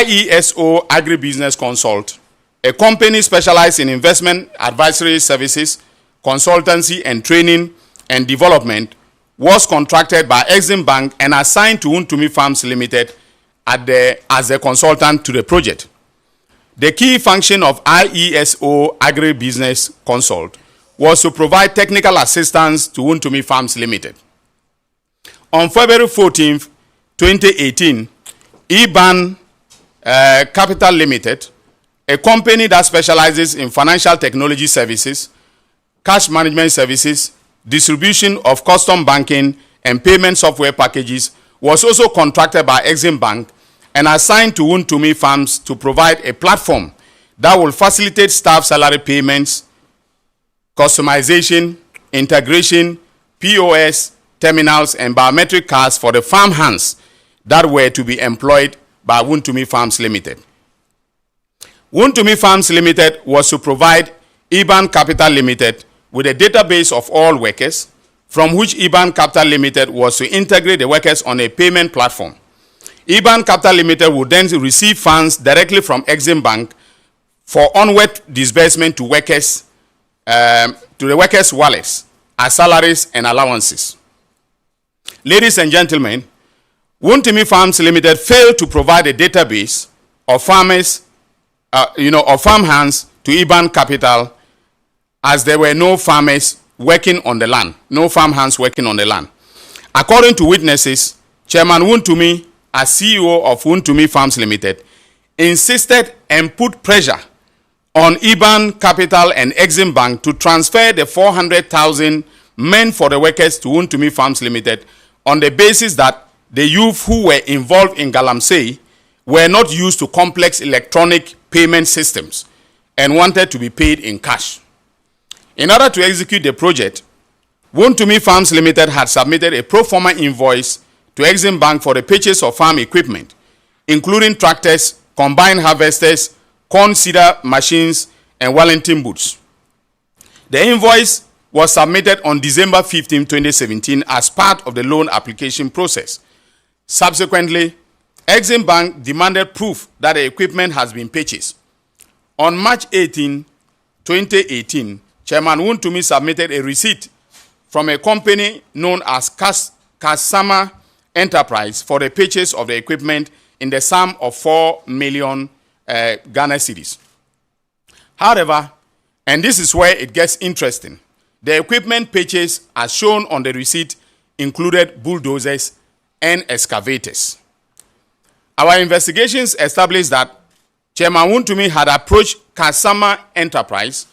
IESO Agribusiness Consult, a company specialized in investment advisory services, consultancy and training and development, was contracted by EXIM Bank and assigned to Wontumi Farms Limited as a consultant to the project. The key function of IESO Agribusiness Consult was to provide technical assistance to Wontumi Farms Limited. On February 14, 2018, EXIM Capital Limited, a company that specializes in financial technology services, cash management services, distribution of custom banking and payment software packages, was also contracted by EXIM Bank and assigned to Wontumi Farms to provide a platform that will facilitate staff salary payments, customization, integration, POS, terminals, and biometric cards for the farm hands that were to be employed by Wontumi Farms Limited. Wontumi Farms Limited was to provide EXIM Capital Limited with a database of all workers, from which EXIM Capital Limited was to integrate the workers on a payment platform. EXIM Capital Limited would then receive funds directly from EXIM Bank for onward disbursement to workers, to the workers' wallets as salaries and allowances. Ladies and gentlemen, Wontumi Farms Limited failed to provide a database of farmers, of farm hands to EXIM Capital, as there were no farmers working on the land, no farm hands working on the land. According to witnesses, Chairman Wontumi, as CEO of Wontumi Farms Limited, insisted and put pressure on EXIM Capital and EXIM Bank to transfer the 400,000 meant for the workers to Wontumi Farms Limited on the basis that the youth who were involved in Galamsey were not used to complex electronic payment systems and wanted to be paid in cash. In order to execute the project, Wontumi Farms Limited had submitted a pro forma invoice to EXIM Bank for the purchase of farm equipment, including tractors, combine harvesters, corn seeder machines, and Wellington boots. The invoice was submitted on December 15, 2017 as part of the loan application process. Subsequently, EXIM Bank demanded proof that the equipment has been purchased. On March 18, 2018, Chairman Wontumi submitted a receipt from a company known as Kasama Enterprise for the purchase of the equipment in the sum of 4 million Ghana cedis. However, and this is where it gets interesting, the equipment purchase as shown on the receipt included bulldozers and excavators. Our investigations established that Chairman Wontumi had approached Kasama Enterprise,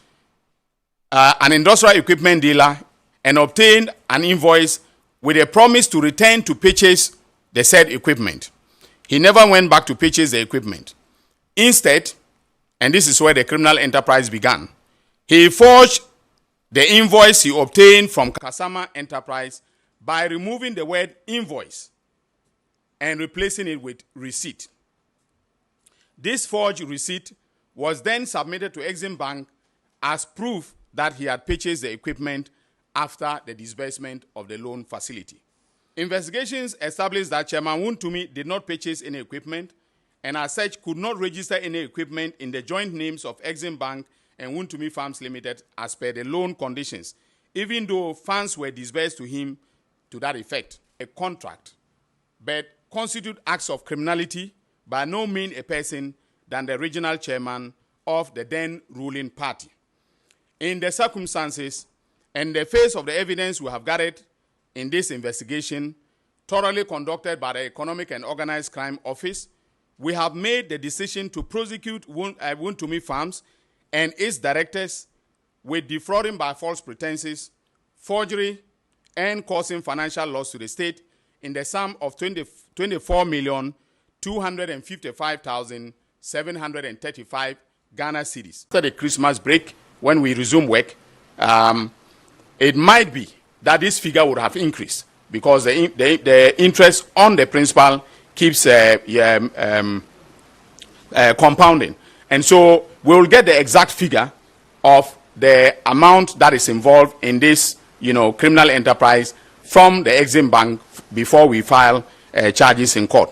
an industrial equipment dealer, and obtained an invoice with a promise to return to purchase the said equipment. He never went back to purchase the equipment. Instead, and this is where the criminal enterprise began, he forged the invoice he obtained from Kasama Enterprise by removing the word invoice and replacing it with receipt. This forged receipt was then submitted to EXIM Bank as proof that he had purchased the equipment after the disbursement of the loan facility. Investigations established that Chairman Wontumi did not purchase any equipment and as such could not register any equipment in the joint names of EXIM Bank and Wontumi Farms Limited as per the loan conditions, even though funds were disbursed to him to that effect, a contract, but constitute acts of criminality by no means a person than the regional chairman of the then ruling party. In the circumstances and the face of the evidence we have gathered in this investigation, thoroughly conducted by the Economic and Organized Crime Office, we have made the decision to prosecute Wontumi Farms and its directors with defrauding by false pretenses, forgery, and causing financial loss to the state in the sum of 24,255,735 Ghana cedis. After the Christmas break, when we resume work, it might be that this figure would have increased because the interest on the principal keeps compounding. And so we will get the exact figure of the amount that is involved in this, criminal enterprise from the EXIM Bank before we file charges in court.